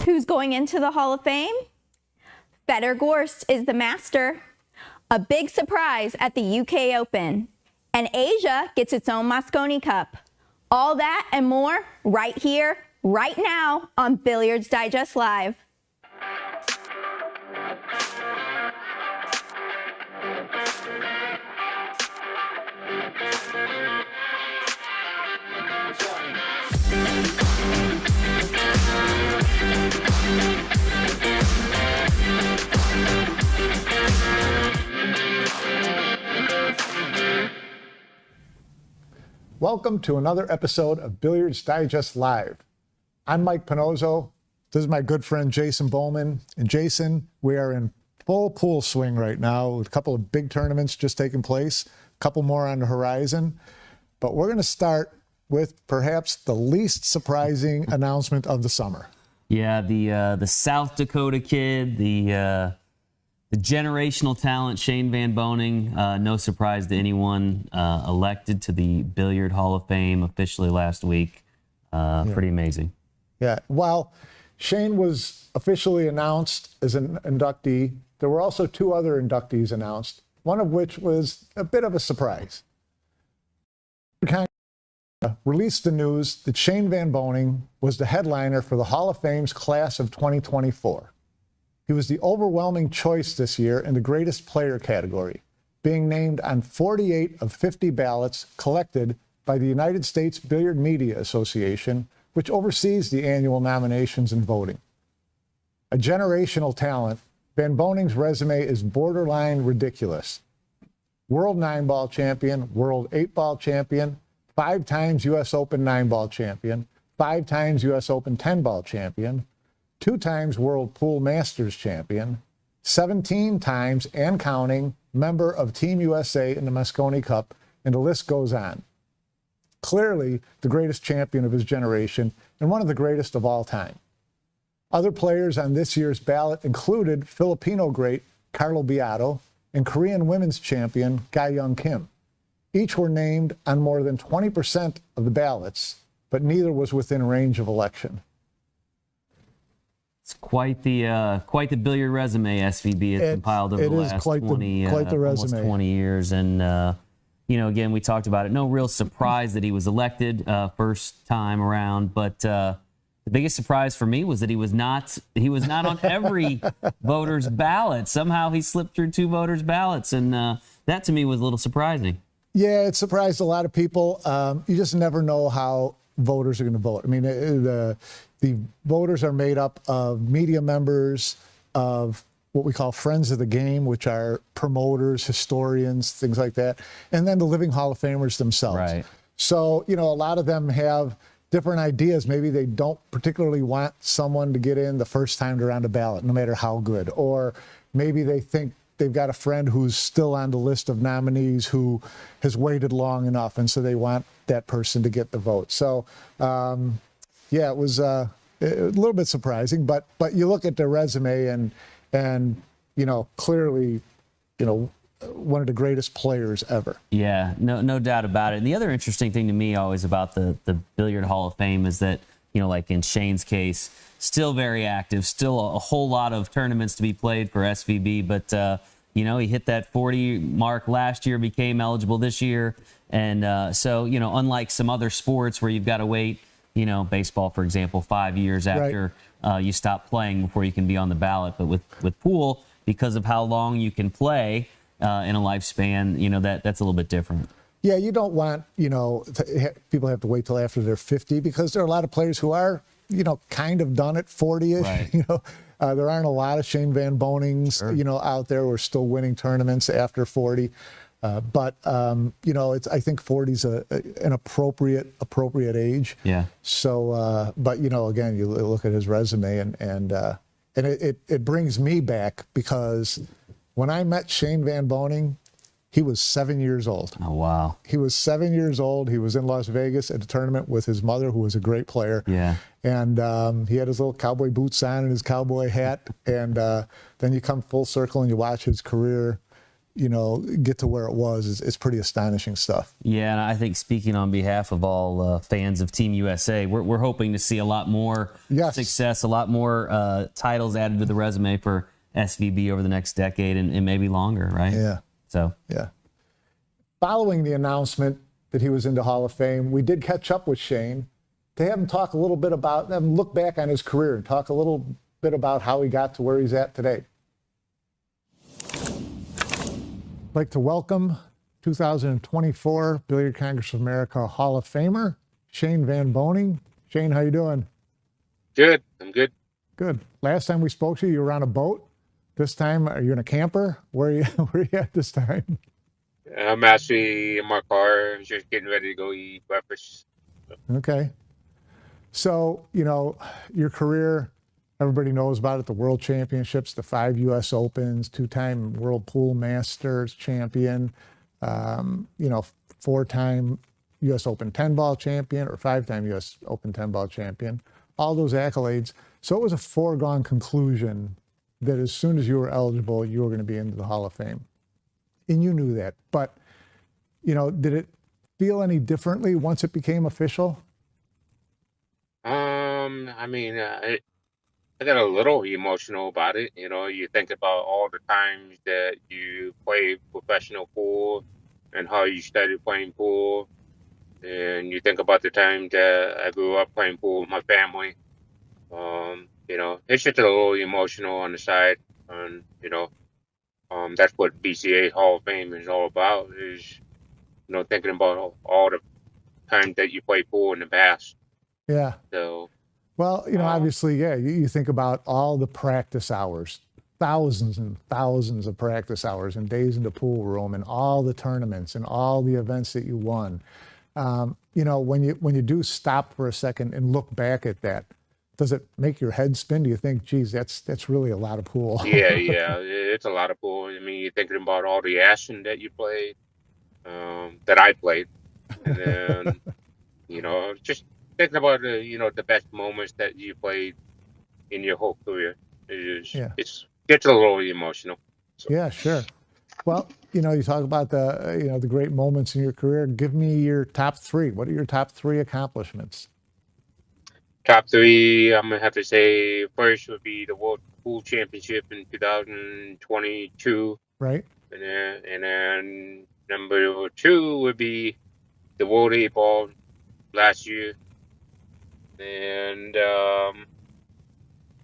Who's going into the Hall of Fame? Fedor Gorst is the master. A big surprise at the UK Open. And Asia gets its own Mosconi Cup. All that and more right here, right now on Billiards Digest Live. Welcome to another episode of Billiards Digest Live. I'm Mike Panozzo. This is my good friend Jason Bowman. And Jason, we are in full pool swing right now with a couple of big tournaments just taking place, a couple more on the horizon. But we're going to start with perhaps the least surprising announcement of the summer. Yeah, the South Dakota kid, the generational talent, Shane Van Boening, no surprise to anyone, elected to the Billiard Hall of Fame officially last week. Pretty amazing. Yeah, while Shane was officially announced as an inductee, there were also two other inductees announced, one of which was a bit of a surprise. Released the news that Shane Van Boening was the headliner for the Hall of Fame's class of 2024. He was the overwhelming choice this year in the greatest player category, being named on 48 of 50 ballots collected by the United States Billiard Media Association, which oversees the annual nominations and voting. A generational talent, Van Boening's resume is borderline ridiculous. World 9-ball champion, World 8-ball champion, 5 times U.S. Open 9-ball champion, 5 times U.S. Open 10-ball champion, 2 times World Pool Masters champion, 17 times and counting member of Team USA in the Mosconi Cup, and the list goes on. Clearly the greatest champion of his generation and one of the greatest of all time. Other players on this year's ballot included Filipino great Carlo Beato and Korean women's champion Ga Young Kim. Each were named on more than 20% of the ballots, but neither was within range of election. It's quite the billiard resume SVB has compiled over the last 20 almost 20 years, and again, we talked about it. No real surprise that he was elected first time around, but the biggest surprise for me was that he was not on every voter's ballot. Somehow he slipped through 2 voters' ballots, and that to me was a little surprising. Yeah, it surprised a lot of people. You just never know how voters are going to vote. I mean, the voters are made up of media members, of what we call friends of the game, which are promoters, historians, things like that, and then the living Hall of Famers themselves. Right. So, a lot of them have different ideas. Maybe they don't particularly want someone to get in the first time they're on the ballot, no matter how good. Or maybe they think they've got a friend who's still on the list of nominees who has waited long enough, and so they want that person to get the vote. So, it was a little bit surprising, but you look at the resume and clearly, one of the greatest players ever. Yeah, no doubt about it. And the other interesting thing to me always about the Billiard Hall of Fame is that, like in Shane's case, still very active, still a whole lot of tournaments to be played for SVB, but he hit that 40 mark last year, became eligible this year, and so unlike some other sports where you've got to wait, baseball, for example, 5 years after you stop playing before you can be on the ballot. But with pool, because of how long you can play in a lifespan, that's a little bit different. Yeah, you don't want, people have to wait till after they're 50, because there are a lot of players who are, kind of done at 40-ish. Right. There aren't a lot of Shane Van Boenings, Sure. Out there who are still winning tournaments after 40. But I think 40 is an appropriate age. Yeah. So, but again, you look at his resume, and it brings me back, because when I met Shane Van Boening, he was 7 years old. Oh, wow. He was 7 years old. He was in Las Vegas at a tournament with his mother, who was a great player. Yeah. And he had his little cowboy boots on and his cowboy hat. And then you come full circle and you watch his career, get to where it was is pretty astonishing stuff. Yeah, and I think speaking on behalf of all fans of Team USA, we're hoping to see a lot more success, a lot more titles added to the resume for SVB over the next decade and maybe longer, right? Yeah. So yeah. Following the announcement that he was in the Hall of Fame, we did catch up with Shane to have him talk a little bit about, have him look back on his career and talk a little bit about how he got to where he's at today. I'd like to welcome 2024 Billiard Congress of America Hall of Famer, Shane Van Boening. Shane, how you doing? Good. I'm good. Good. Last time we spoke to you, you were on a boat. This time, are you in a camper? Where are you at this time? I'm actually in my car, just getting ready to go eat breakfast. Okay. So, your career, everybody knows about it, the World Championships, the 5 U.S. Opens, 2-time World Pool Masters champion, 4-time U.S. Open 10-ball champion or 5-time U.S. Open 10-ball champion, all those accolades. So it was a foregone conclusion that as soon as you were eligible, you were going to be into the Hall of Fame. And you knew that. But, did it feel any differently once it became official? I got a little emotional about it. You think about all the times that you played professional pool and how you started playing pool. And you think about the time that I grew up playing pool with my family. It's just a little emotional on the side. And, that's what BCA Hall of Fame is all about, is, thinking about all the times that you played pool in the past. Yeah. So, well, obviously, yeah, you think about all the practice hours, thousands and thousands of practice hours and days in the pool room and all the tournaments and all the events that you won. When you do stop for a second and look back at that, does it make your head spin? Do you think, geez, that's really a lot of pool? yeah, it's a lot of pool. I mean, you're thinking about all the action that you played, that I played, and then, just thinking about the best moments that you played in your whole career. It's gets a little emotional. So. Yeah, sure. Well, you talk about the great moments in your career. Give me your top 3. What are your top 3 accomplishments? Top 3, I'm gonna have to say first would be the World Pool Championship in 2022. Right. And then number 2 would be the World 8-ball last year. And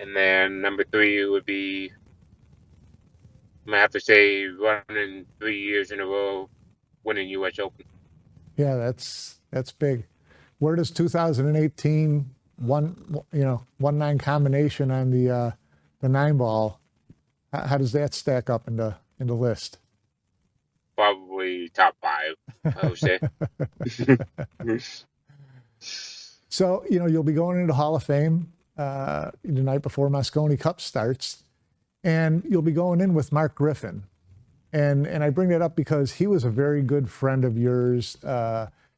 then number 3 would be, I'm gonna have to say, running 3 years in a row, winning U.S. Open. Yeah, that's big. Where does 2018 1-9 combination on the 9-ball? How does that stack up in the list? Probably top 5, I would say. So you'll be going into Hall of Fame the night before Mosconi Cup starts, and you'll be going in with Mark Griffin, and I bring that up because he was a very good friend of yours.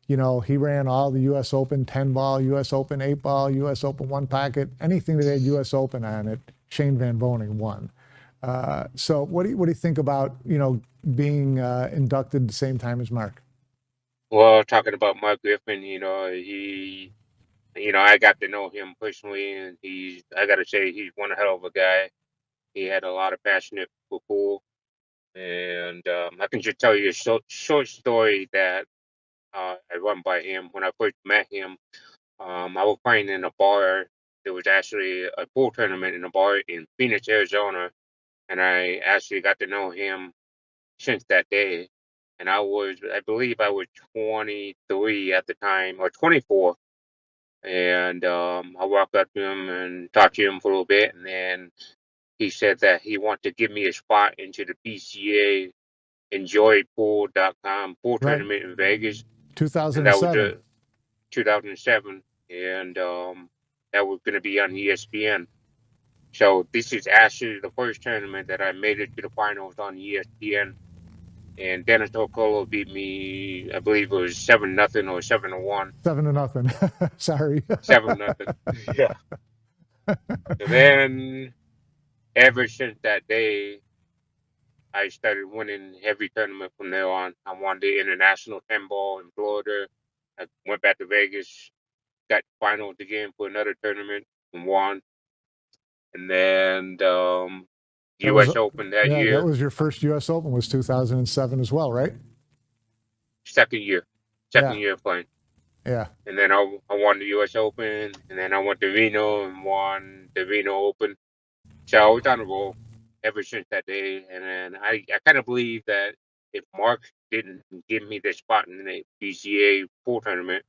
He ran all the U.S. Open 10-ball, U.S. Open 8-ball, U.S. Open 1-pocket, anything that had U.S. Open on it. Shane Van Boening won. So what do you think about being inducted the same time as Mark? Well, talking about Mark Griffin, I got to know him personally, and I got to say, he's one hell of a guy. He had a lot of passion for pool. And I can just tell you a short story that I run by him. When I first met him, I was playing in a bar. There was actually a pool tournament in a bar in Phoenix, Arizona. And I actually got to know him since that day. And I believe I was 23 at the time, or 24. And I walked up to him and talked to him for a little bit. And then he said that he wanted to give me a spot into the BCA EnjoyPool.com pool tournament in Vegas. 2007. And that was 2007. And that was going to be on ESPN. So this is actually the first tournament that I made it to the finals on ESPN. And Dennis O'Colo beat me, I believe it was 7-0 or 7-1. 7-0. Sorry. 7-0. Yeah. So then, ever since that day, I started winning every tournament from there on. I won the international 10 ball in Florida. I went back to Vegas, got finals again for another tournament and won. And then That was, U.S. Open that yeah, that year, was your first U.S. Open was 2007 as well, right? second year playing. Yeah. And then I won the U.S. Open, and then I went to Reno and won the Reno Open. So I was on a roll ever since that day. And then I kind of believe that if Mark didn't give me the spot in the BCA pool tournament,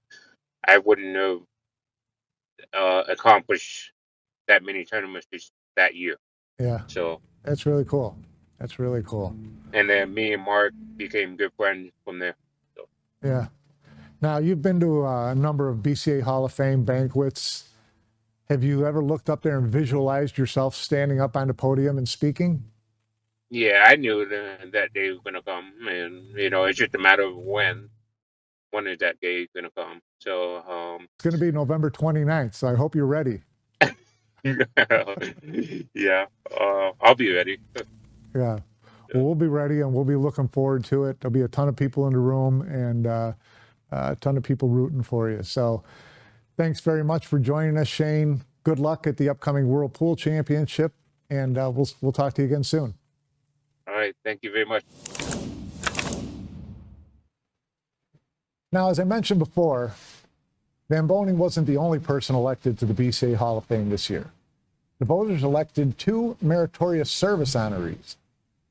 I wouldn't have accomplished that many tournaments that year. Yeah. So That's really cool. That's really cool. and then me and Mark became good friends from there. So. Yeah. Now, you've been to a number of BCA Hall of Fame banquets. Have you ever looked up there and visualized yourself standing up on the podium and speaking? Yeah, I knew that day was gonna come, and it's just a matter of when. When is that day gonna come? So It's going to be November 29th, so I hope you're ready. yeah, I'll be ready. Yeah. Well, we'll be ready, and we'll be looking forward to it. There'll be a ton of people in the room and a ton of people rooting for you. So thanks very much for joining us, Shane. Good luck at the upcoming World Pool Championship, and we'll talk to you again soon. All right, thank you very much. Now, as I mentioned before, Van Boning wasn't the only person elected to the BCA Hall of Fame this year. The voters elected 2 meritorious service honorees.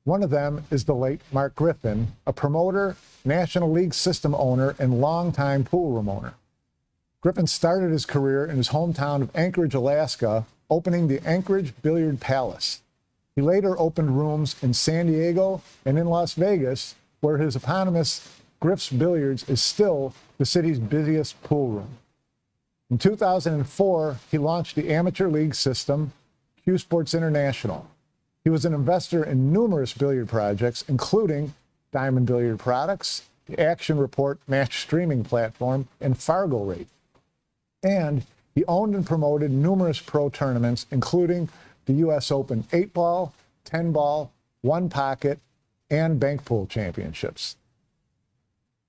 One of them is the late Mark Griffin, a promoter, National League system owner, and longtime pool room owner. Griffin started his career in his hometown of Anchorage, Alaska, opening the Anchorage Billiard Palace. He later opened rooms in San Diego and in Las Vegas, where his eponymous Griff's Billiards is still the city's busiest pool room. In 2004, he launched the amateur league system, Q Sports International. He was an investor in numerous billiard projects, including Diamond Billiard Products, the Action Report match streaming platform, and Fargo Rate. And he owned and promoted numerous pro tournaments, including the U.S. Open 8-ball, 10-ball, 1-pocket, and bank pool championships.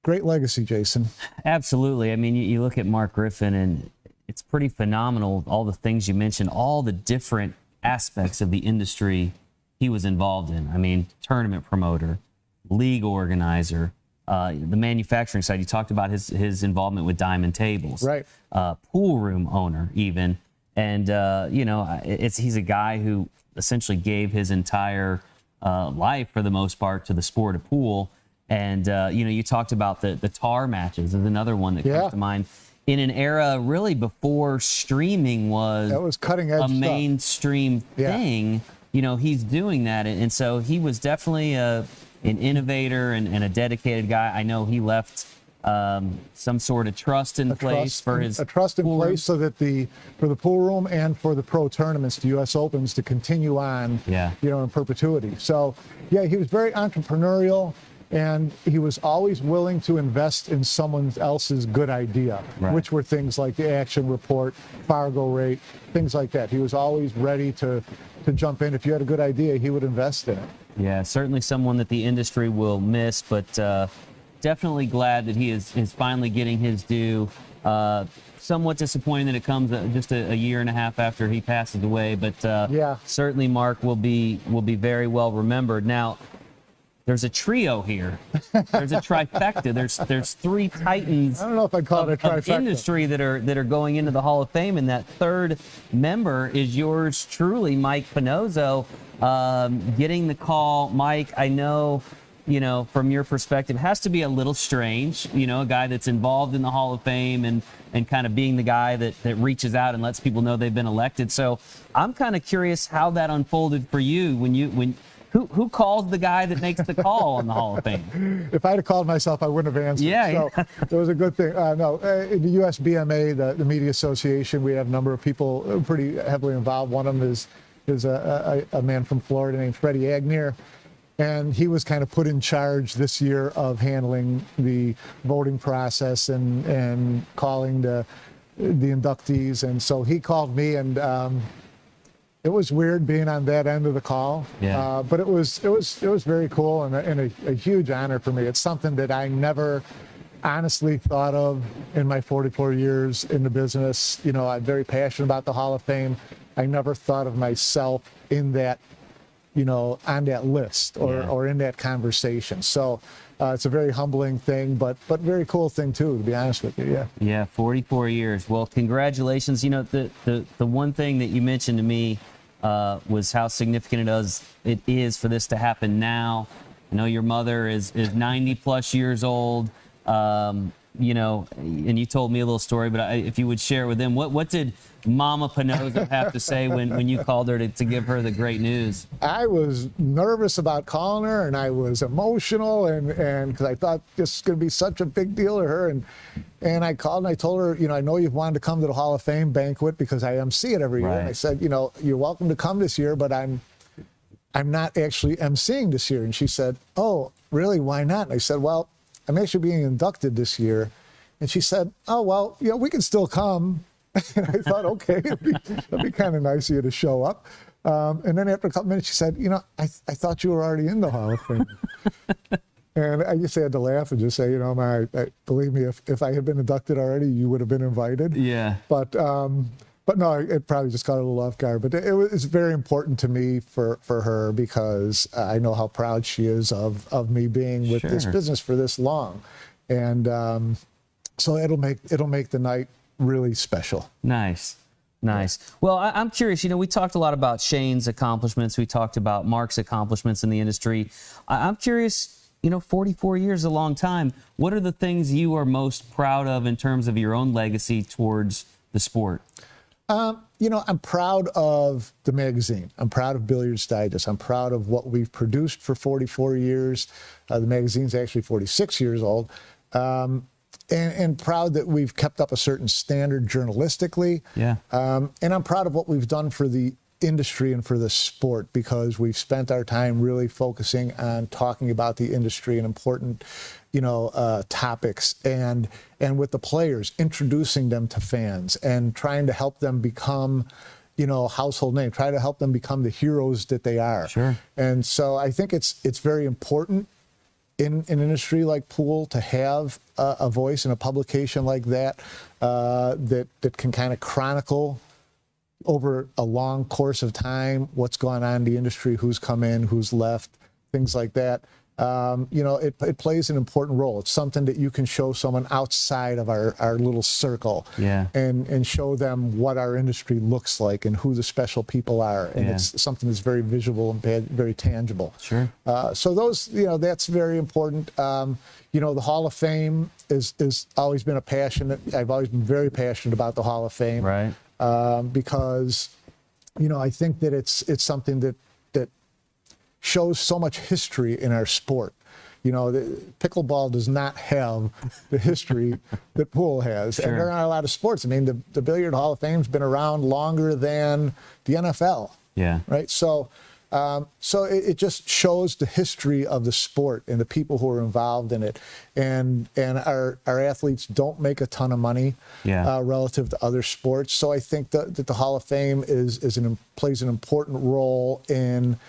Great legacy, Jason. Absolutely. I mean, you look at Mark Griffin, and it's pretty phenomenal, all the things you mentioned, all the different aspects of the industry he was involved in. I mean, tournament promoter, league organizer, the manufacturing side. You talked about his involvement with Diamond Tables. Right. Pool room owner, even. And, he's a guy who essentially gave his entire life, for the most part, to the sport of pool. And, you talked about the tar matches is another one that comes to mind. In an era really before streaming was cutting edge a mainstream thing, he's doing that. And so he was definitely an innovator and a dedicated guy. I know he left some sort of trust in place for his pool room. So that for the pool room and for the pro tournaments, the U.S. Opens, to continue on, in perpetuity. So, yeah, he was very entrepreneurial. And he was always willing to invest in someone else's good idea, which were things like the Action Report, Fargo Rate, things like that. He was always ready to jump in. If you had a good idea, he would invest in it. Yeah, certainly someone that the industry will miss, but definitely glad that he is finally getting his due. Somewhat disappointing that it comes just a year and a half after he passes away, but certainly Mark will be very well remembered. Now, there's a trio here. There's a trifecta. There's 3 titans. I don't know if I'd call it a trifecta. Of industry that are going into the Hall of Fame, and that third member is yours truly, Mike Panozzo, getting the call. Mike, I know, from your perspective, has to be a little strange. A guy that's involved in the Hall of Fame and kind of being the guy that reaches out and lets people know they've been elected. So I'm kind of curious how that unfolded for you Who calls the guy that makes the call on the Hall of Fame? If I'd have called myself, I wouldn't have answered. So it was a good thing. In the USBMA, the Media Association, we have a number of people pretty heavily involved. One of them is a man from Florida named Freddie Agnew. And he was kind of put in charge this year of handling the voting process and calling the inductees. And so he called me, and it was weird being on that end of the call. Yeah. But it was very cool and a huge honor for me. It's something that I never honestly thought of in my 44 years in the business. You know, I'm very passionate about the Hall of Fame. I never thought of myself in that, you know, on that list or in that conversation. So it's a very humbling thing, but very cool thing too, to be honest with you. Yeah. Yeah, 44 years. Well, congratulations. You know, the one thing that you mentioned to me was how significant it is for this to happen now. I know your mother is 90 plus years old. You know, and you told me a little story, but if you would share with them, what did Mama Panozzo have to say when you called her to give her the great news? I was nervous about calling her, and I was emotional, and because I thought this was going to be such a big deal to her, and I called and I told her, you know, I know you've wanted to come to the Hall of Fame banquet because I MC it every year. Right. And I said, you know, you're welcome to come this year, but I'm not actually MCing this year. And she said, oh, really? Why not? And I said, well, I'm actually being inducted this year. And she said, oh, well, you know, we can still come. And I thought, okay, it'd be kind of nice of you to show up. And then after a couple minutes, she said, you know, I thought you were already in the Hall of Fame. And I just had to laugh and just say, you know, believe me, if I had been inducted already, you would have been invited. Yeah. But no, it probably just got a little off guard. But it's very important to me for her because I know how proud she is of me being with this business for this long. And so it'll make the night really special. Nice. Well, I'm curious, you know, we talked a lot about Shane's accomplishments. We talked about Mark's accomplishments in the industry. I'm curious, you know, 44 years is a long time. What are the things you are most proud of in terms of your own legacy towards the sport? You know, I'm proud of the magazine. I'm proud of Billiards Digest. I'm proud of what we've produced for 44 years. The magazine's actually 46 years old. And proud that we've kept up a certain standard journalistically. Yeah. And I'm proud of what we've done for the industry and for the sport because we've spent our time really focusing on talking about the industry and important, you know, topics and with the players, introducing them to fans and trying to help them become, you know, household name, try to help them become the heroes that they are. Sure. And so I think it's very important in an industry like pool to have a voice in a publication like that that can kind of chronicle over a long course of time what's going on in the industry, who's come in, who's left, things like that. You know, it plays an important role. It's something that you can show someone outside of our little circle and show them what our industry looks like and who the special people are. And it's something that's very visual and very tangible. Sure. So those, you know, that's very important. You know, the Hall of Fame is always been a passion. I've always been very passionate about the Hall of Fame. Right. Because, you know, I think that it's something that shows so much history in our sport. You know, pickleball does not have the history that pool has. Sure. And there are not a lot of sports. I mean, the Billiard Hall of Fame's been around longer than the NFL. Yeah. Right? So it just shows the history of the sport and the people who are involved in it. And our athletes don't make a ton of money relative to other sports. So I think that the Hall of Fame plays an important role in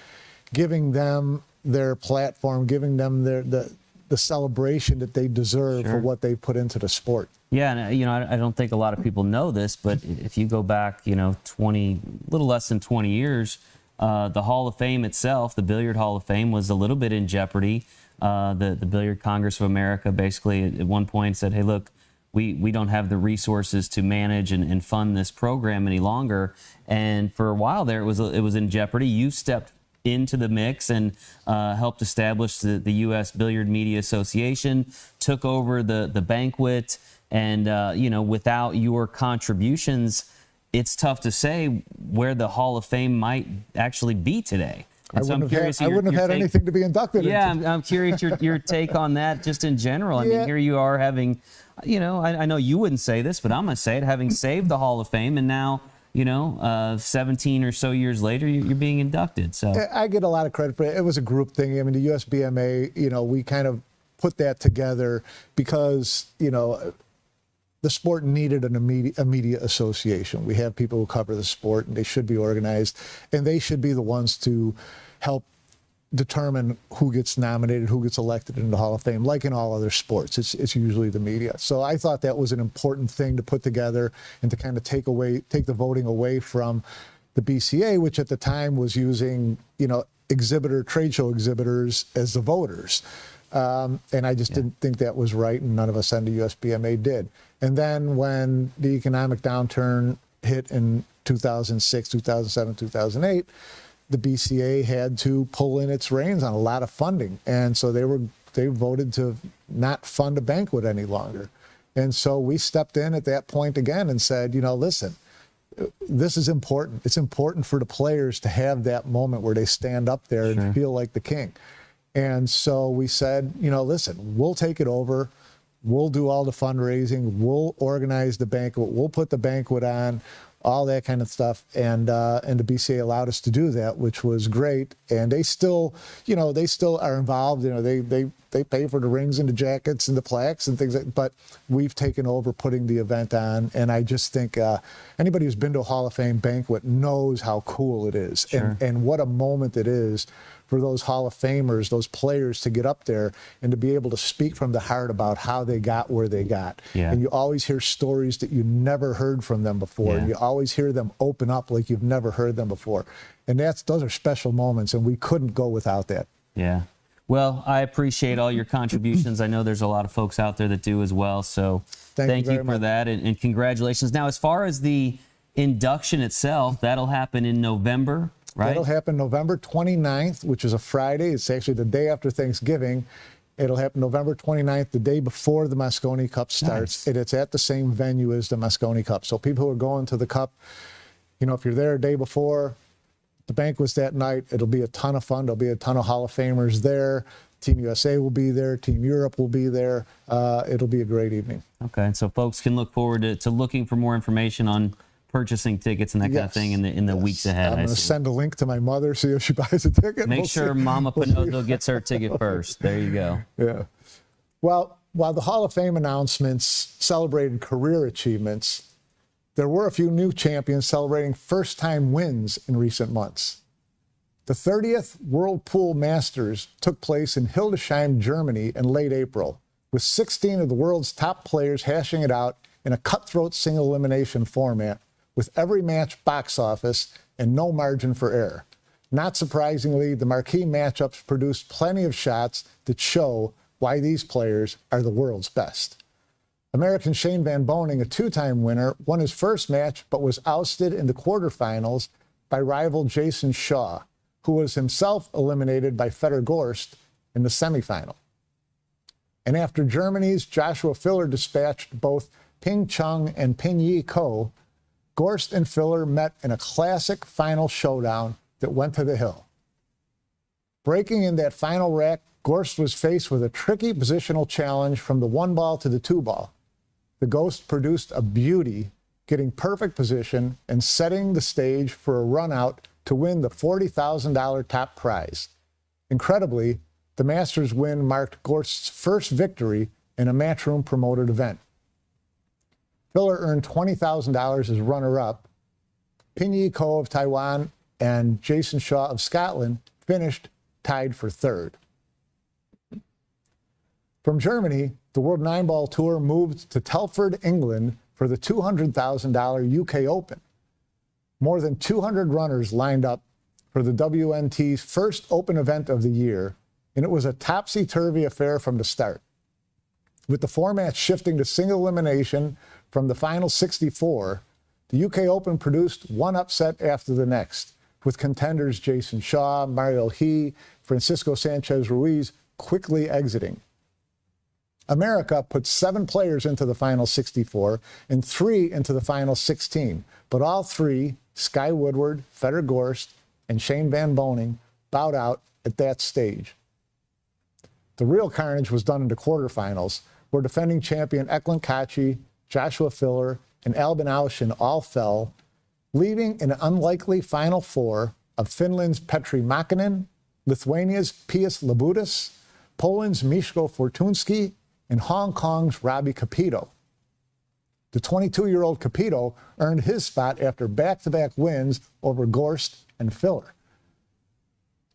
giving them their platform, giving them the celebration that they deserve for what they put into the sport. Yeah, and you know, I don't think a lot of people know this, but if you go back, you know, little less than 20 years, the Hall of Fame itself, the Billiard Hall of Fame, was a little bit in jeopardy. The Billiard Congress of America basically at one point said, hey, look, we don't have the resources to manage and fund this program any longer. And for a while there, it was in jeopardy. You stepped into the mix and helped establish the U.S. Billiard Media Association, took over the banquet, and you know, without your contributions, it's tough to say where the Hall of Fame might actually be today. I wouldn't have had anything to be inducted into. Yeah, I'm curious your take on that just in general. I mean, here you are having, you know, I know you wouldn't say this, but I'm going to say it, having saved the Hall of Fame, and now, you know, 17 or so years later, you're being inducted. So I get a lot of credit for it. It was a group thing. I mean, the USBMA, you know, we kind of put that together because, you know, the sport needed an immediate association. We have people who cover the sport, and they should be organized, and they should be the ones to help determine who gets nominated, who gets elected into the Hall of Fame. Like in all other sports, it's usually the media. So I thought that was an important thing to put together and to kind of take the voting away from the BCA, which at the time was using, trade show exhibitors as the voters. And I just didn't think that was right, and none of us on the USBMA did. And then when the economic downturn hit in 2006, 2007, 2008, the BCA had to pull in its reins on a lot of funding. And so they voted to not fund a banquet any longer. And so we stepped in at that point again and said, listen, this is important. It's important for the players to have that moment where they stand up there and feel like the king. And so we said, listen, we'll take it over. We'll do all the fundraising. We'll organize the banquet. We'll put the banquet on, all that kind of stuff. And the BCA allowed us to do that, which was great. And they still are involved. They pay for the rings and the jackets and the plaques and things but we've taken over putting the event on. And I just think anybody who's been to a Hall of Fame banquet knows how cool it is and what a moment it is for those Hall of Famers, those players, to get up there and to be able to speak from the heart about how they got where they got. Yeah. And you always hear stories that you never heard from them before. Yeah. And you always hear them open up like you've never heard them before. And those are special moments, and we couldn't go without that. Yeah. Well, I appreciate all your contributions. I know there's a lot of folks out there that do as well. So thank you for that, and congratulations. Now, as far as the induction itself, that'll happen in November. Right. That'll happen November 29th, which is a Friday. It's actually the day after Thanksgiving. It'll happen November 29th, the day before the Mosconi Cup starts. Nice. And it's at the same venue as the Mosconi Cup. So people who are going to the Cup, if you're there a day before, the banquet's that night, it'll be a ton of fun. There'll be a ton of Hall of Famers there. Team USA will be there. Team Europe will be there. It'll be a great evening. Okay, so folks can look forward to looking for more information on purchasing tickets and that kind of thing in the weeks ahead. I'm going to send a link to my mother, see if she buys a ticket. Make sure Mama Panozzo gets her ticket first. There you go. Yeah. Well, while the Hall of Fame announcements celebrated career achievements, there were a few new champions celebrating first-time wins in recent months. The 30th World Pool Masters took place in Hildesheim, Germany in late April, with 16 of the world's top players hashing it out in a cutthroat single elimination format, with every match box office and no margin for error. Not surprisingly, the marquee matchups produced plenty of shots that show why these players are the world's best. American Shane Van Boening, a two-time winner, won his first match but was ousted in the quarterfinals by rival Jason Shaw, who was himself eliminated by Fedor Gorst in the semifinal. And after Germany's Joshua Filler dispatched both Ping Chung and Ping Yi Ko, Gorst and Filler met in a classic final showdown that went to the hill. Breaking in that final rack, Gorst was faced with a tricky positional challenge from the 1-ball to the 2-ball. The Ghost produced a beauty, getting perfect position and setting the stage for a run-out to win the $40,000 top prize. Incredibly, the Masters win marked Gorst's first victory in a Matchroom promoted event. Filler earned $20,000 as runner-up. Ping Yi Ko of Taiwan and Jason Shaw of Scotland finished tied for third. From Germany, the World 9-Ball Tour moved to Telford, England for the $200,000 UK Open. More than 200 runners lined up for the WNT's first open event of the year, and it was a topsy-turvy affair from the start. With the format shifting to single elimination from the final 64, the UK Open produced one upset after the next, with contenders Jason Shaw, Mario He, Francisco Sanchez Ruiz quickly exiting. America put 7 players into the final 64 and 3 into the final 16, but all 3, Sky Woodward, Fedor Gorst, and Shane Van Boening, bowed out at that stage. The real carnage was done in the quarterfinals, where defending champion Eklund Kachi, Joshua Filler, and Albin Aushin all fell, leaving an unlikely final 4 of Finland's Petri Makinen, Lithuania's Pius Labutis, Poland's Miszko Fortunski, and Hong Kong's Robbie Capito. The 22-year-old Capito earned his spot after back-to-back wins over Gorst and Filler.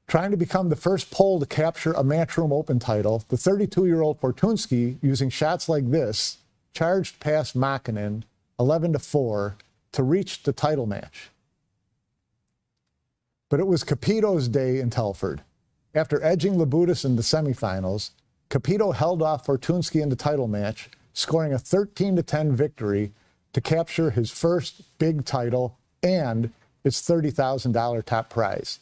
Trying to become the first Pole to capture a Matchroom Open title, the 32-year-old Fortunski, using shots like this, charged past Makinen 11-4 to reach the title match. But it was Capito's day in Telford. After edging Labutis in the semifinals, Capito held off Fortunski in the title match, scoring a 13-10 victory to capture his first big title and its $30,000 top prize.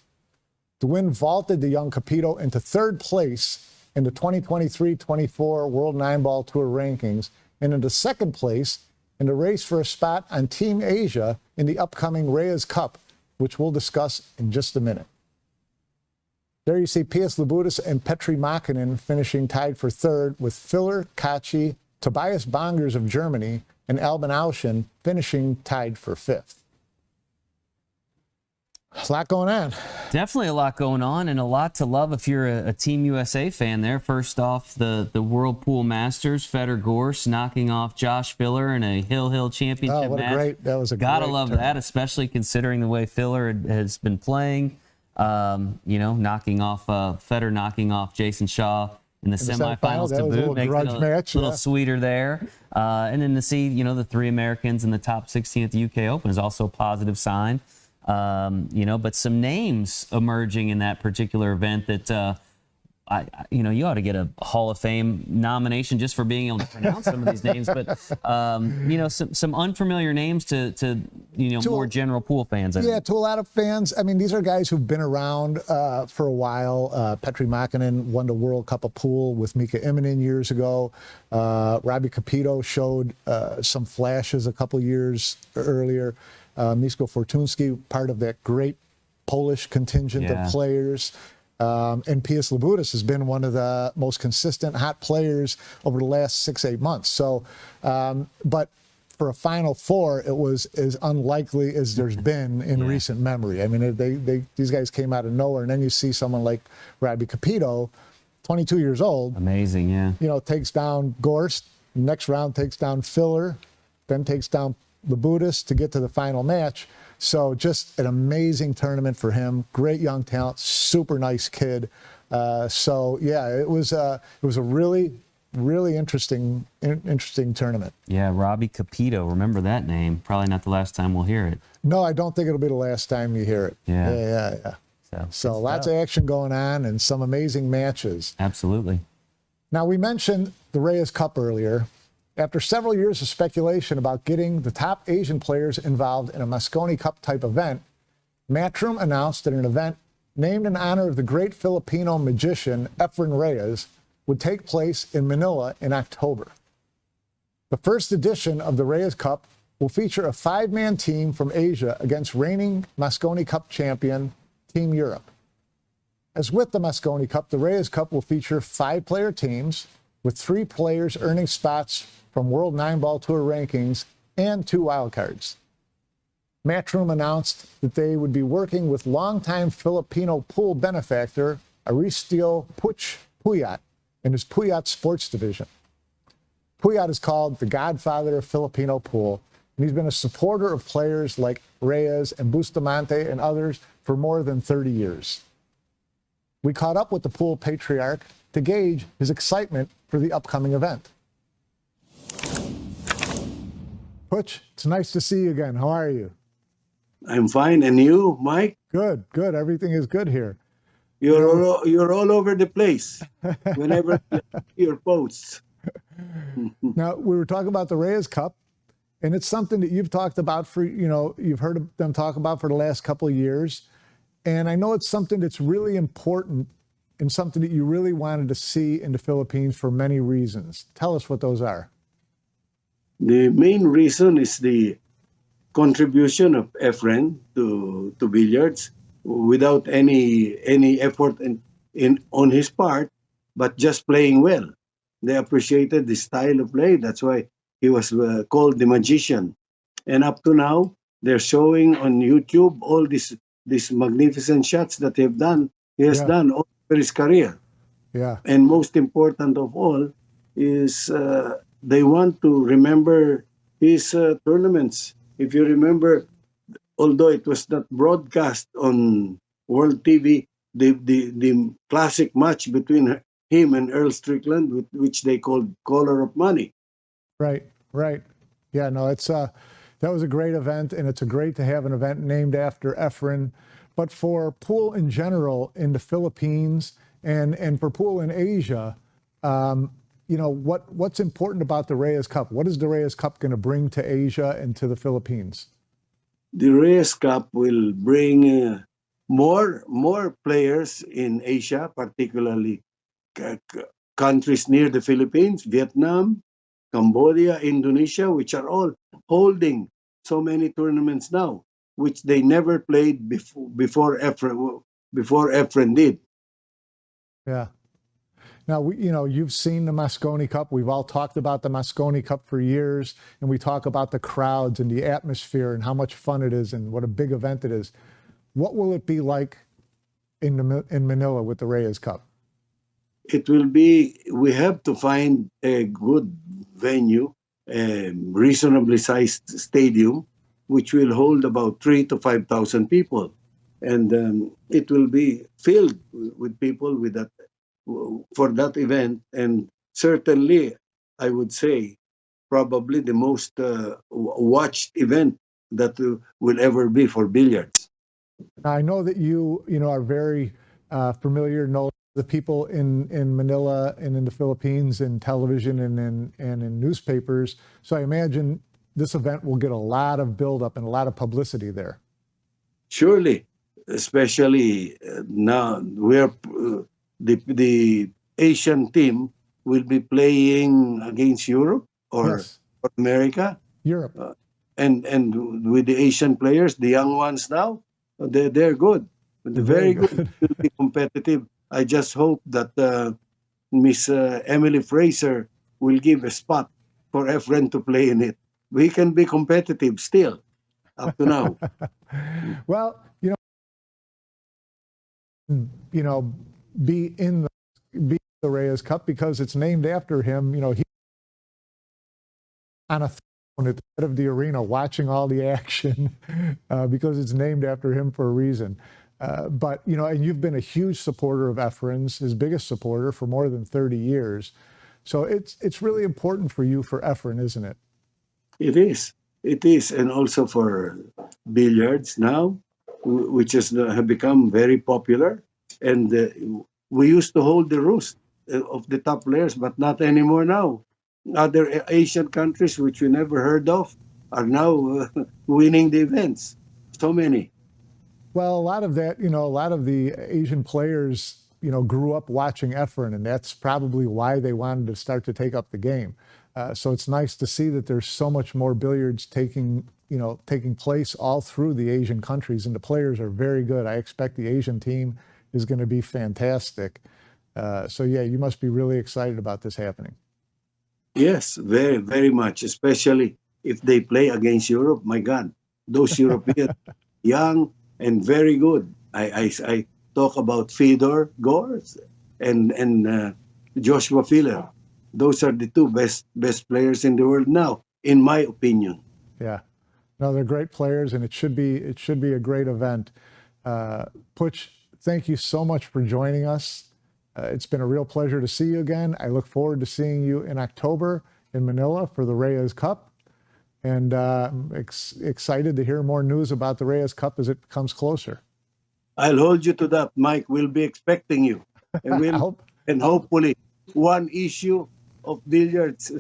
The win vaulted the young Capito into third place in the 2023-24 World 9-Ball Tour rankings and into second place in the race for a spot on Team Asia in the upcoming Reyes Cup, which we'll discuss in just a minute. There you see Pius Labutis and Petri Makinen finishing tied for third, with Filler, Kachi, Tobias Bongers of Germany, and Albin Auschen finishing tied for fifth. A lot going on. Definitely a lot going on and a lot to love if you're a Team USA fan there. First off, the World Pool Masters, Fedor Gorst knocking off Josh Filler in a Hill championship match. That was a Gotta great love tournament. that, especially considering the way Filler has been playing. Knocking off Fedor knocking off Jason Shaw in the semifinals that to was a boot, little makes grudge it a match, little yeah. sweeter there. And then to see, the three Americans in the top 16 at the UK Open is also a positive sign. But some names emerging in that particular event that, you ought to get a Hall of Fame nomination just for being able to pronounce some of these names. But, some unfamiliar names to more general pool fans. Yeah, to a lot of fans. I mean, these are guys who've been around for a while. Petri Makinen won the World Cup of Pool with Mika Immonen years ago. Robbie Capito showed some flashes a couple years earlier. Misko Fortunski, part of that great Polish contingent of players. And Pius Labutis has been one of the most consistent hot players over the last 6-8 months. So, but for a Final Four, it was as unlikely as there's been in recent memory. I mean, these guys came out of nowhere, and then you see someone like Robbie Capito, 22 years old. Amazing, yeah. Takes down Gorst, next round takes down Filler, then takes down Labutis to get to the final match. So just an amazing tournament for him. Great young talent, super nice kid. It was a really interesting tournament. Yeah, Robbie Capito. Remember that name. Probably not the last time we'll hear it. No, I don't think it'll be the last time you hear it. Yeah. So lots of action going on and some amazing matches. Absolutely. Now, we mentioned the Reyes Cup earlier. After several years of speculation about getting the top Asian players involved in a Mosconi Cup type event, Matchroom announced that an event named in honor of the great Filipino magician Efren Reyes would take place in Manila in October. The first edition of the Reyes Cup will feature a 5-man team from Asia against reigning Mosconi Cup champion Team Europe. As with the Mosconi Cup, the Reyes Cup will feature 5-player teams with 3 players earning spots from World 9-Ball Tour rankings and 2 wildcards. Matchroom announced that they would be working with longtime Filipino pool benefactor Aristio Puch Puyat and his Puyat Sports Division. Puyat is called the godfather of Filipino pool, and he's been a supporter of players like Reyes and Bustamante and others for more than 30 years. We caught up with the pool patriarch to gauge his excitement for the upcoming event. Puch, it's nice to see you again. How are you? I'm fine. And you, Mike? Good. Everything is good here. You're all over the place whenever your posts. Now, we were talking about the Reyes Cup, and it's something that you've talked about for, you've heard them talk about for the last couple of years. And I know it's something that's really important and something that you really wanted to see in the Philippines for many reasons. Tell us what those are. The main reason is the contribution of Efren to billiards without any effort on his part, but just playing well. They appreciated the style of play. That's why he was called the magician. And up to now, they're showing on YouTube all these magnificent shots that he has done all over his career. Yeah. And most important of all is they want to remember his tournaments. If you remember, although it was not broadcast on World TV, the classic match between him and Earl Strickland, which they called Collar of Money. Right, right. Yeah, no, it's that was a great event, and it's great to have an event named after Efren. But for pool in general in the Philippines and for pool in Asia, you know, what's important about the Reyes Cup? What is the Reyes Cup going to bring to Asia and to the Philippines? The Reyes Cup will bring more players in Asia, particularly countries near the Philippines, Vietnam, Cambodia, Indonesia, which are all holding so many tournaments now, which they never played before Efren did. Yeah. Now, you know, you've seen the Mosconi Cup. We've all talked about the Mosconi Cup for years, and we talk about the crowds and the atmosphere and how much fun it is and what a big event it is. What will it be like in Manila with the Reyes Cup? It will be, we have to find a good venue, a reasonably sized stadium, which will hold about 3,000 to 5,000 people. And it will be filled with people with that, for that event. And certainly, I would say, probably the most watched event that will ever be for billiards. I know that you know, are very familiar, know the people in Manila and in the Philippines in television and in newspapers. So I imagine this event will get a lot of buildup and a lot of publicity there. Surely, especially now we're the Asian team will be playing against Europe or, Yes. or America, Europe. and with the Asian players, the young ones now, they're good. They're very good. Will be competitive. I just hope that Miss Emily Fraser will give a spot for Efren to play in it. We can be competitive still, up to now. Well, you know, be in the Reyes Cup because it's named after him. You know, he on a throne at the head of the arena watching all the action because it's named after him for a reason. But, you know, and you've been a huge supporter of Efren's, his biggest supporter for more than 30 years. So it's really important for you for Efren, isn't it? It is. It is. And also for billiards now, which have become very popular. And we used to hold the roost of the top players, but not anymore now. Other Asian countries, which we never heard of, are now winning the events. So many. Well, a lot of that, you know, a lot of the Asian players, you know, grew up watching Efren, and that's probably why they wanted to start to take up the game. So it's nice to see that there's so much more billiards taking place all through the Asian countries, and the players are very good. I expect the Asian team is going to be fantastic. So yeah, you must be really excited about this happening. Yes, very, very much, especially if they play against Europe. My God, those Europeans, young and very good. I talk about Fedor Gors and Joshua Filler. Those are the two best players in the world now, in my opinion. Yeah, no, they're great players, and it should be a great event. Puch, thank you so much for joining us. It's been a real pleasure to see you again. I look forward to seeing you in October in Manila for the Reyes Cup. And excited to hear more news about the Reyes Cup as it comes closer. I'll hold you to that, Mike. We'll be expecting you. And hopefully one issue of Billiards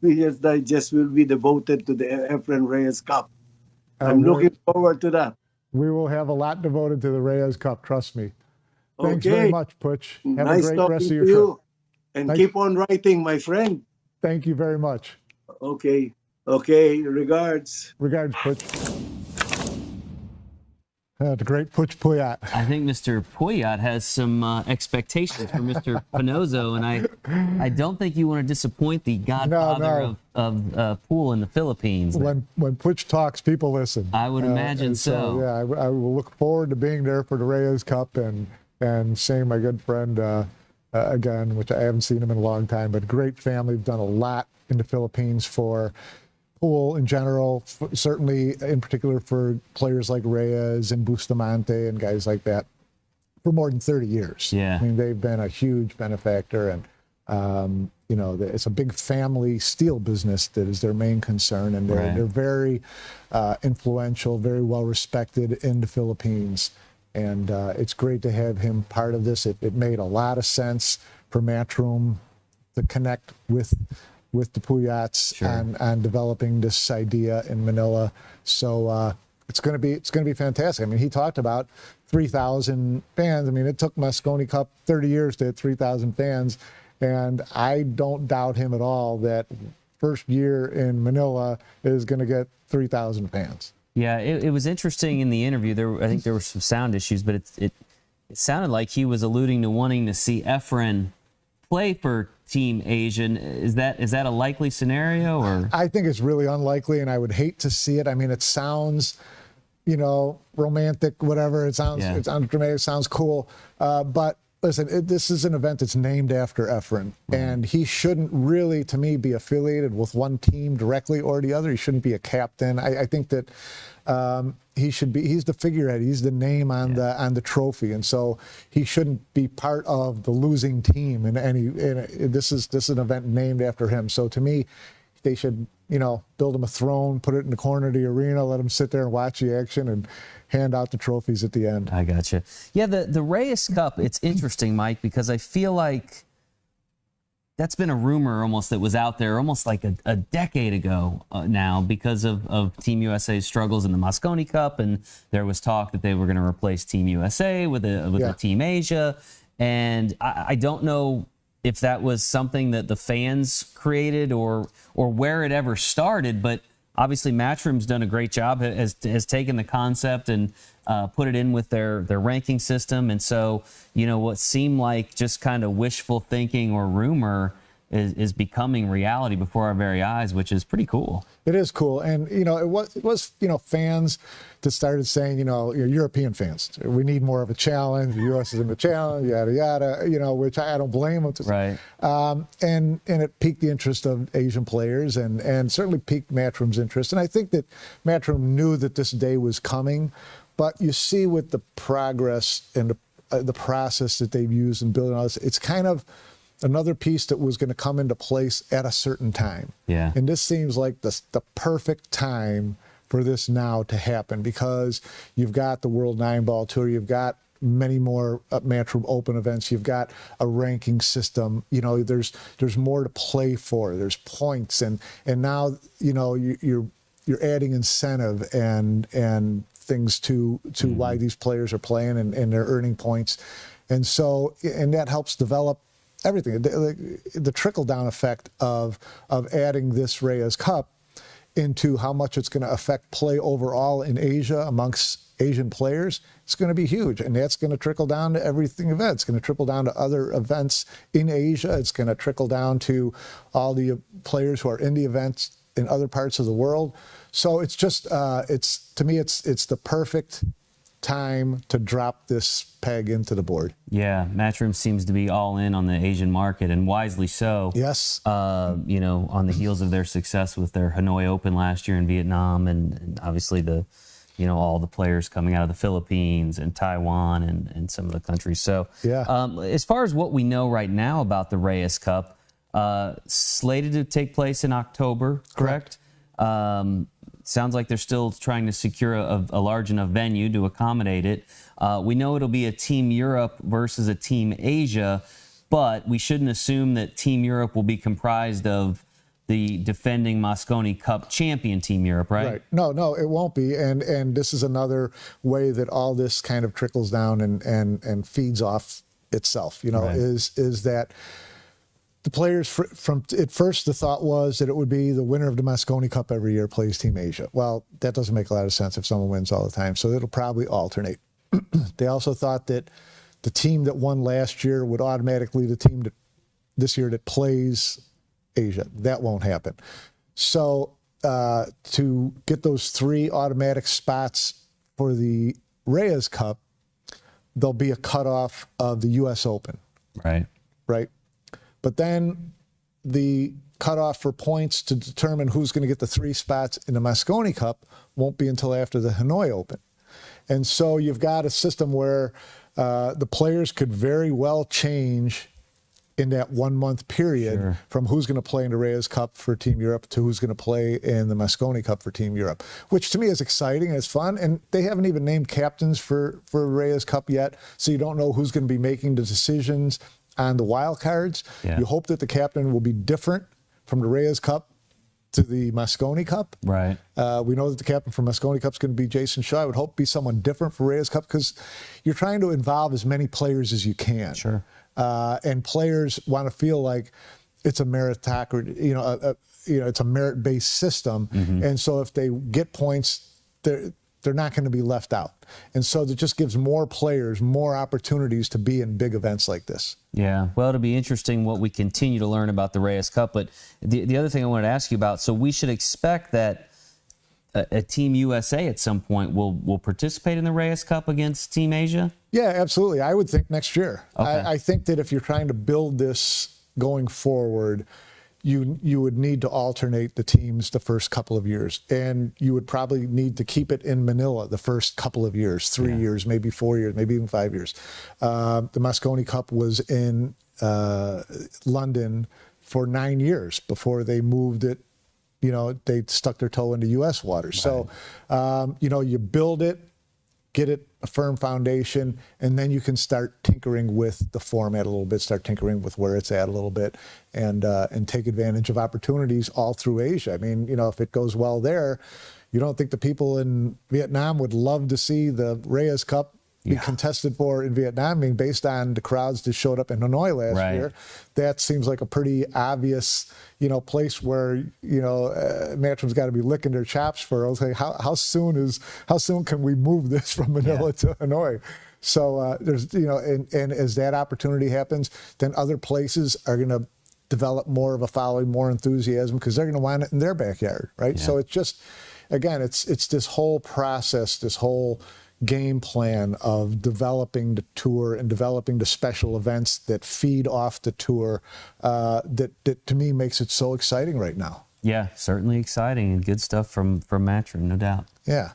Digest will be devoted to the Efren Reyes Cup. I'm looking forward to that. We will have a lot devoted to the Reyes Cup, trust me. Thanks Okay. very much, Puch. Have Nice a great talking rest of to your you. trip. And Thank- keep on writing, my friend. Thank you very much. Okay. Okay. Regards. Regards, Puch. The great Puch Puyat. I think Mr. Puyat has some expectations for Mr. Panozzo, and I don't think you want to disappoint the godfather of pool in the Philippines. When Puch talks, people listen. I would imagine so. Yeah, I will look forward to being there for the Reyes Cup and seeing my good friend again, which I haven't seen him in a long time, but great family. We've done a lot in the Philippines for pool in general, certainly in particular for players like Reyes and Bustamante and guys like that, for more than 30 years. Yeah. I mean, they've been a huge benefactor, and it's a big family steel business that is their main concern, and they're very influential, very well respected in the Philippines, and it's great to have him part of this. It made a lot of sense for Matchroom to connect with the Puyats on developing this idea in Manila. So it's going to be fantastic. I mean, he talked about 3,000 fans. I mean, it took Mosconi Cup 30 years to hit 3,000 fans, and I don't doubt him at all that first year in Manila is going to get 3,000 fans. Yeah, it was interesting in the interview. I think there were some sound issues, but it sounded like he was alluding to wanting to see Efren play for Team Asian. Is that a likely scenario? Or I think it's really unlikely, and I would hate to see it. I mean, it sounds, romantic, whatever. It sounds dramatic, sounds cool. But listen, this is an event that's named after Efren, and he shouldn't really, to me, be affiliated with one team directly or the other. He shouldn't be a captain. I think that he's the figurehead. He's the name on the trophy, and so he shouldn't be part of the losing team. This is an event named after him. So to me, they should build him a throne, put it in the corner of the arena, let him sit there and watch the action, and hand out the trophies at the end. I gotcha. Yeah, the Reyes Cup. It's interesting, Mike, because I feel like that's been a rumor almost that was out there almost like a decade ago now, because of Team USA's struggles in the Mosconi Cup, and there was talk that they were going to replace Team USA with a Team Asia, and I don't know if that was something that the fans created or where it ever started, but obviously Matchroom's done a great job, has taken the concept and put it in with their ranking system. And so, what seemed like just kind of wishful thinking or rumor is becoming reality before our very eyes, which is pretty cool. It is cool. And, it was fans that started saying, European fans, we need more of a challenge. The U.S. is in the challenge, yada, yada, which I don't blame them. Right. And it piqued the interest of Asian players and certainly piqued Matchroom's interest. And I think that Matchroom knew that this day was coming, but you see with the progress and the process that they've used in building all this, it's kind of another piece that was going to come into place at a certain time. Yeah. And this seems like the perfect time for this now to happen, because you've got the World 9-Ball Tour, you've got many more Matchroom Open events, you've got a ranking system, there's more to play for, there's points, and now you're adding incentive and things to why these players are playing and they're earning points, and that helps develop everything. The trickle-down effect of adding this Reyes Cup into how much it's going to affect play overall in Asia amongst Asian players, it's going to be huge. And that's going to trickle down to everything event. It's going to trickle down to other events in Asia. It's going to trickle down to all the players who are in the events in other parts of the world. So it's just, to me, it's the perfect time to drop this peg into the board. Yeah, Matchroom seems to be all in on the Asian market, and wisely so. Yes. On the heels of their success with their Hanoi Open last year in Vietnam, and obviously all the players coming out of the Philippines and Taiwan and some of the countries. So as far as what we know right now about the Reyes Cup, slated to take place in October, correct? Sounds like they're still trying to secure a large enough venue to accommodate it. We know it'll be a Team Europe versus a Team Asia, but we shouldn't assume that Team Europe will be comprised of the defending Mosconi Cup champion Team Europe, right? Right. No, it won't be. And this is another way that all this kind of trickles down and feeds off itself, is that the players, from at first, the thought was that it would be the winner of the Mosconi Cup every year plays Team Asia. Well, that doesn't make a lot of sense if someone wins all the time, so it'll probably alternate. They also thought that the team that won last year would automatically the team this year that plays Asia. That won't happen. So to get those 3 automatic spots for the Reyes Cup, there'll be a cutoff of the U.S. Open. Right. Right. But then the cutoff for points to determine who's going to get the 3 spots in the Mosconi Cup won't be until after the Hanoi Open. And so you've got a system where the players could very well change in that 1 month period from who's going to play in the Reyes Cup for Team Europe to who's going to play in the Mosconi Cup for Team Europe, which to me is exciting and it's fun. And they haven't even named captains for Reyes Cup yet, so you don't know who's going to be making the decisions on the wild cards. You hope that the captain will be different from the Reyes Cup to the Mosconi Cup. Right. We know that the captain for Mosconi Cup is going to be Jason Shaw. I would hope be someone different for Reyes Cup because you're trying to involve as many players as you can. Sure. And players want to feel like it's a meritocracy, it's a merit-based system. And so if they get points, they're not going to be left out. And so that just gives more players more opportunities to be in big events like this. Yeah, well, it'll be interesting what we continue to learn about the Reyes Cup. But the other thing I wanted to ask you about, so we should expect that a Team USA at some point will participate in the Reyes Cup against Team Asia? Yeah, absolutely. I would think next year. Okay. I think that if you're trying to build this going forward, you would need to alternate the teams the first couple of years. And you would probably need to keep it in Manila the first couple of years, 3 years, maybe 4 years, maybe even 5 years. The Mosconi Cup was in London for 9 years before they moved it. They stuck their toe into U.S. waters. Right. So, you build it, get it a firm foundation, and then you can start tinkering with the format a little bit, start tinkering with where it's at a little bit, and take advantage of opportunities all through Asia. I mean, if it goes well there, you don't think the people in Vietnam would love to see the Reyes Cup be contested for in Vietnam? I mean, based on the crowds that showed up in Hanoi last year, that seems like a pretty obvious, place where, Matchroom's got to be licking their chops for. I was like, how soon can we move this from Manila to Hanoi? So there's, and as that opportunity happens, then other places are going to develop more of a following, more enthusiasm, because they're going to want it in their backyard, right? Yeah. So it's just, again, it's this whole process, this whole game plan of developing the tour and developing the special events that feed off the tour that to me makes it so exciting right now. Yeah, certainly exciting and good stuff from Matchroom, no doubt. Yeah.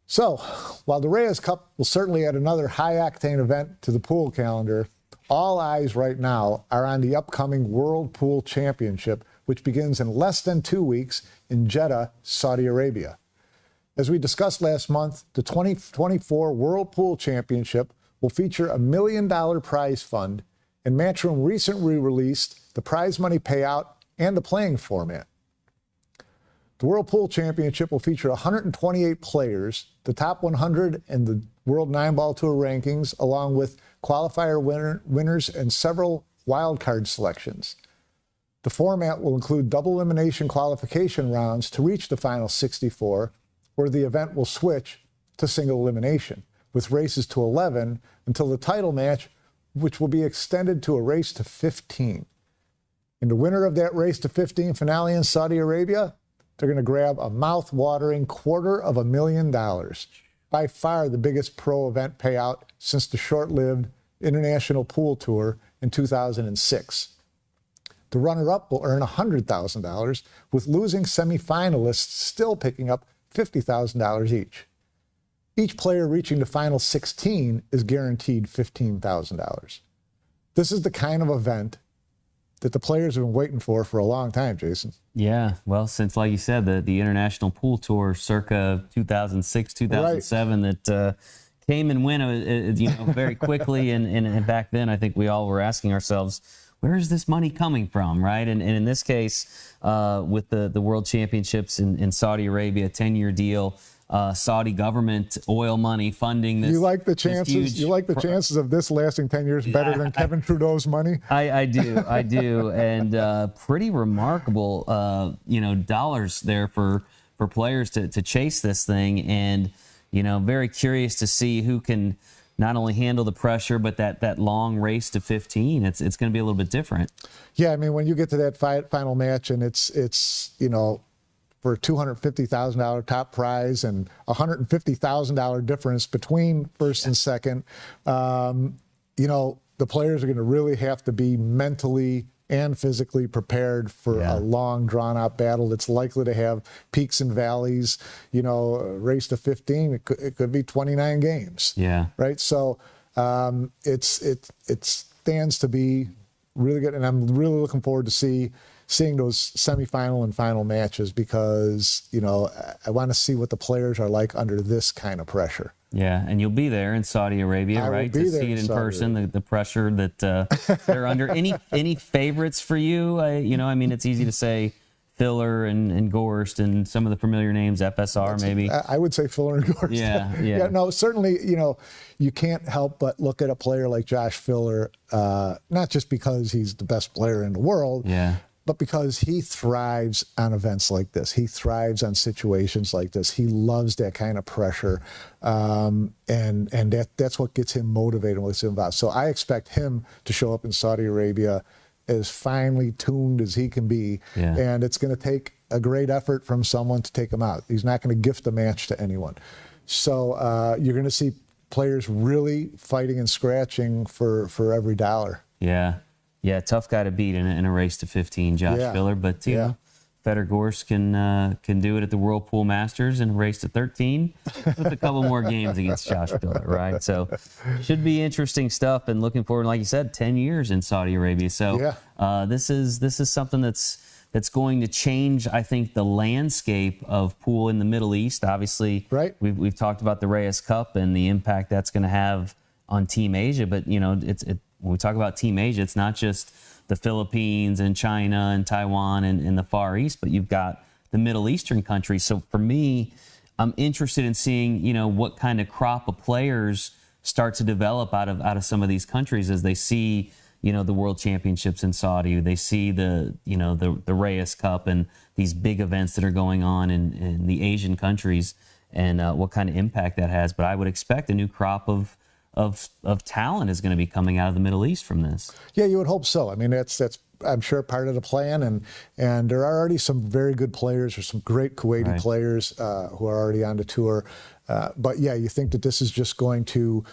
So while the Reyes Cup will certainly add another high-octane event to the pool calendar, all eyes right now are on the upcoming World Pool Championship, which begins in less than 2 weeks in Jeddah, Saudi Arabia. As we discussed last month, the 2024 World Pool Championship will feature $1 million prize fund, and Matchroom recently released the prize money payout and the playing format. The World Pool Championship will feature 128 players, the top 100 in the World 9-Ball Tour rankings, along with qualifier winners and several wildcard selections. The format will include double elimination qualification rounds to reach the final 64, where the event will switch to single elimination, with races to 11 until the title match, which will be extended to a race to 15. And the winner of that race to 15 finale in Saudi Arabia, they're going to grab a mouth-watering $250,000, by far the biggest pro event payout since the short-lived International Pool Tour in 2006. The runner-up will earn $100,000, with losing semifinalists still picking up $50,000 each. Each player reaching the final 16 is guaranteed $15,000. This is the kind of event that the players have been waiting for a long time, Jason. Yeah, well, since, like you said, the International Pool Tour circa 2006, 2007, that came and went very quickly. And back then, I think we all were asking ourselves, where is this money coming from, right? And in this case, with the World Championships in Saudi Arabia, 10-year deal, Saudi government oil money funding this. You like the chances? You like the chances of this lasting 10 years better than Kevin Trudeau's money? I do, and pretty remarkable, dollars there for players to chase this thing, and very curious to see who can not only handle the pressure, but that long race to 15. It's going to be a little bit different. Yeah, I mean, when you get to that final match, and it's for a $250,000 top prize and $150,000 difference between first and second, the players are going to really have to be mentally and physically prepared for a long, drawn-out battle that's likely to have peaks and valleys. You know, a race to 15, it could be 29 games. Yeah. Right? So it stands to be really good, and I'm really looking forward to seeing those semifinal and final matches, because, you know, I want to see what the players are like under this kind of pressure. Yeah, and you'll be there in Saudi Arabia, I will right? be To there see it in in Saudi person, the pressure that they're under. Any favorites for you? You know, I mean, it's easy to say Filler and Gorst and some of the familiar names, FSR maybe. I would say Filler and Gorst. Yeah. No, certainly, you know, you can't help but look at a player like Josh Filler, not just because he's the best player in the world, but because he thrives on events like this. He thrives on situations like this. He loves that kind of pressure, and that's what gets him motivated, what's involved. So I expect him to show up in Saudi Arabia as finely tuned as he can be, and it's going to take a great effort from someone to take him out. He's not going to gift a match to anyone. So you're going to see players really fighting and scratching for every dollar. Yeah, tough guy to beat in a race to 15, Josh Filler. But you know, Feder Gorst can do it at the Whirlpool Masters in a race to 13 with a couple more games against Josh Filler, right? So should be interesting stuff, and looking forward, like you said, 10 years in Saudi Arabia. So this is something that's going to change, I think, the landscape of pool in the Middle East. Obviously, we've talked about the Reyes Cup and the impact that's going to have on Team Asia, but you know, when we talk about Team Asia, it's not just the Philippines and China and Taiwan and the Far East, but you've got the Middle Eastern countries. So for me, I'm interested in seeing, you know, what kind of crop of players start to develop out of some of these countries as they see, you know, the World Championships in Saudi. They see the Reyes Cup and these big events that are going on in the Asian countries, and what kind of impact that has. But I would expect a new crop of talent is going to be coming out of the Middle East from this. Yeah, you would hope so. I mean, that's I'm sure part of the plan, and there are already some very good players, or some great Kuwaiti players who are already on the tour. But yeah, you think that this is just going to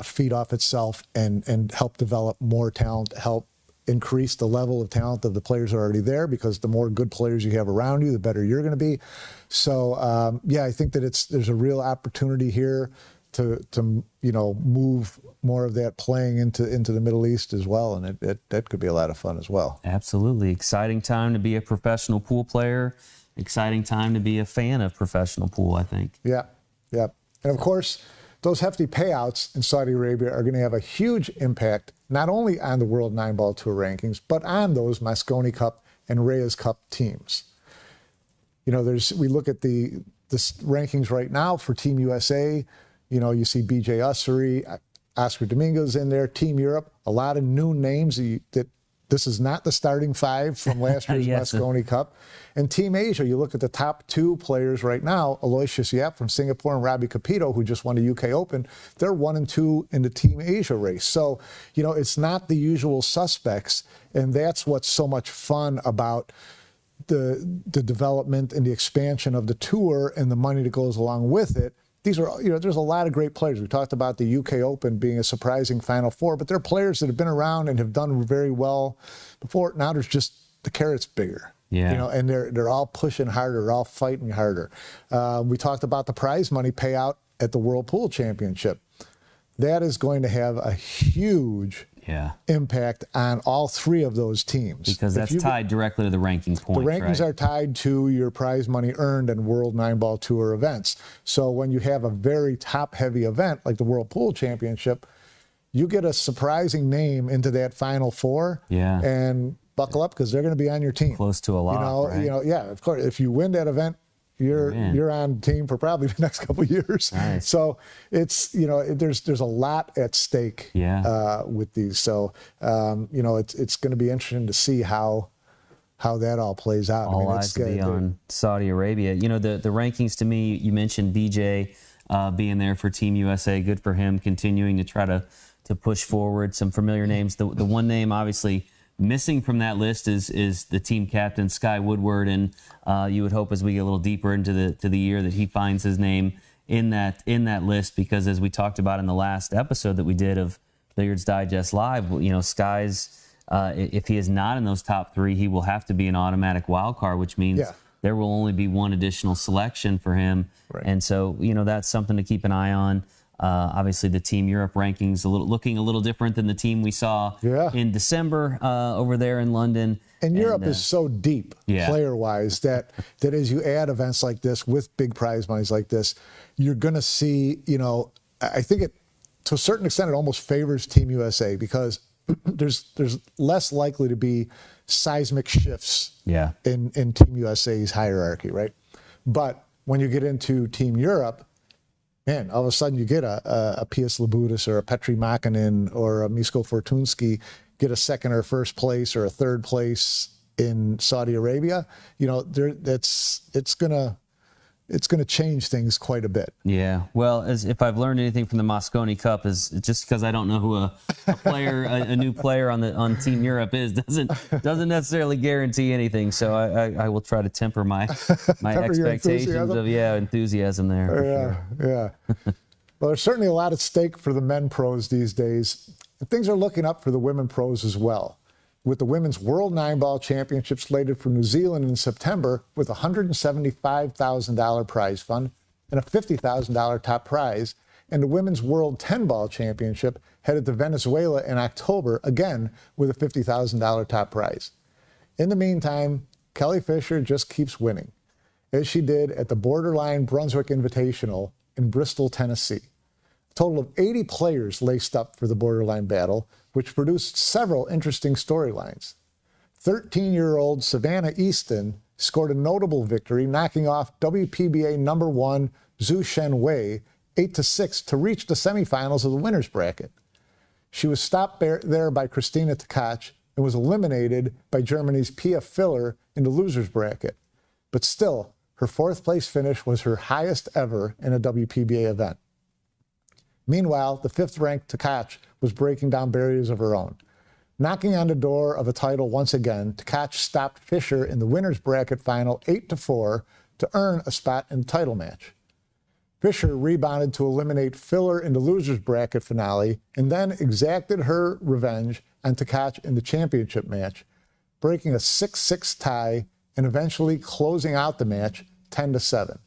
feed off itself and help develop more talent, help increase the level of talent of the players who are already there, because the more good players you have around you, the better you're going to be. So yeah, I think that there's a real opportunity here to you know, move more of that playing into the Middle East as well, and that could be a lot of fun as well. Absolutely. Exciting time to be a professional pool player. Exciting time to be a fan of professional pool, I think. Yeah. And of course, those hefty payouts in Saudi Arabia are going to have a huge impact not only on the World 9-Ball Tour rankings, but on those Mosconi Cup and Reyes Cup teams. You know, we look at the rankings right now for Team USA. You know, you see B.J. Ussery, Oscar Dominguez in there, Team Europe, a lot of new names that this is not the starting five from last year's Mosconi Cup. And Team Asia, you look at the top two players right now, Aloysius Yap from Singapore and Robbie Capito, who just won the UK Open, they're 1 and 2 in the Team Asia race. So, you know, it's not the usual suspects, and that's what's so much fun about the development and the expansion of the tour and the money that goes along with it. These are, you know, there's a lot of great players. We talked about the UK Open being a surprising Final Four, but there are players that have been around and have done very well before. Now there's just the carrot's bigger. You know, and they're all pushing harder, they're all fighting harder. We talked about the prize money payout at the World Pool Championship. That is going to have a huge impact on all three of those teams. Because that's tied directly to the rankings points. The rankings are tied to your prize money earned in World 9-Ball Tour events. So when you have a very top-heavy event like the World Pool Championship, you get a surprising name into that Final Four. And buckle up, because they're going to be on your team. Close to a lot, you know, of course, if you win that event, you're on team for probably the next couple of years. So it's, you know, there's a lot at stake with these. So you know, it's going to be interesting to see how that all plays out. All eyes to be on Saudi Arabia. You know, the rankings, to me, you mentioned BJ being there for Team USA. Good for him, continuing to try to push forward. Some familiar names. The one name obviously missing from that list is the team captain, Sky Woodward, and you would hope as we get a little deeper into the year that he finds his name in that list, because as we talked about in the last episode that we did of Billiards Digest Live, you know, Sky's if he is not in those top 3, he will have to be an automatic wild card, which means there will only be one additional selection for him. Right. And so, that's something to keep an eye on. Obviously, the Team Europe rankings looking a little different than the team we saw in December over there in London. And Europe is so deep player-wise that as you add events like this with big prize monies like this, you're going to see, I think it, to a certain extent, it almost favors Team USA because there's less likely to be seismic shifts in Team USA's hierarchy, right? But when you get into Team Europe, man, all of a sudden you get a Pius Labutis or a Petri Makinen or a Misko Fortunski get a second or first place or a third place in Saudi Arabia. It's gonna change things quite a bit. Yeah. Well, as if I've learned anything from the Mosconi Cup is just because I don't know who a player, a new player on Team Europe is, doesn't necessarily guarantee anything. So I will try to temper my expectations of enthusiasm there. Yeah. Well, there's certainly a lot at stake for the men pros these days. And things are looking up for the women pros as well, with the Women's World 9-Ball Championship slated for New Zealand in September with a $175,000 prize fund and a $50,000 top prize, and the Women's World 10-Ball Championship headed to Venezuela in October, again with a $50,000 top prize. In the meantime, Kelly Fisher just keeps winning, as she did at the Borderline Brunswick Invitational in Bristol, Tennessee. A total of 80 players laced up for the Borderline battle, which produced several interesting storylines. 13-year-old Savannah Easton scored a notable victory, knocking off WPBA #1 Zhu Shen Wei 8-6 to reach the semifinals of the winner's bracket. She was stopped there by Christina Tkach and was eliminated by Germany's Pia Filler in the loser's bracket. But still, her 4th place finish was her highest ever in a WPBA event. Meanwhile, the 5th-ranked Tkach was breaking down barriers of her own. Knocking on the door of a title once again, Tkach stopped Fisher in the winner's bracket final 8-4 to earn a spot in the title match. Fisher rebounded to eliminate Filler in the loser's bracket finale and then exacted her revenge on Tkach in the championship match, breaking a 6-6 tie and eventually closing out the match 10-7.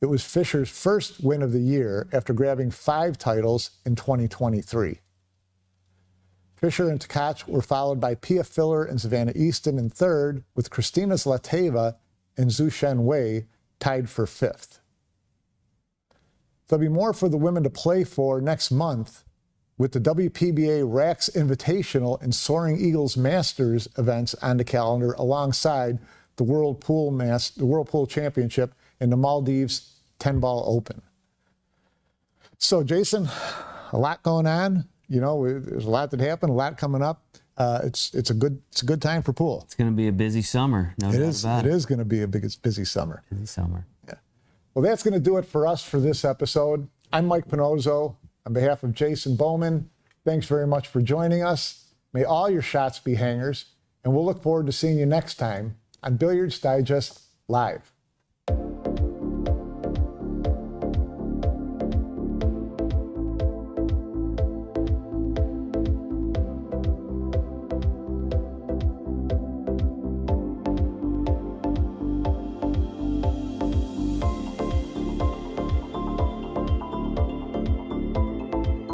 It was Fisher's first win of the year after grabbing 5 titles in 2023. Fisher and Tkach were followed by Pia Filler and Savannah Easton in 3rd, with Kristina Zlateva and Zhu Shen Wei tied for 5th. There'll be more for the women to play for next month with the WPBA Rax Invitational and Soaring Eagles Masters events on the calendar alongside the World Pool Championship in the Maldives 10-Ball Open. So, Jason, a lot going on. There's a lot that happened, a lot coming up. It's a good time for pool. It's going to be a busy summer. No doubt about it. It is going to be a busy summer. Busy summer. Yeah. Well, that's going to do it for us for this episode. I'm Mike Panozzo. On behalf of Jason Bowman, thanks very much for joining us. May all your shots be hangers, and we'll look forward to seeing you next time on Billiards Digest Live.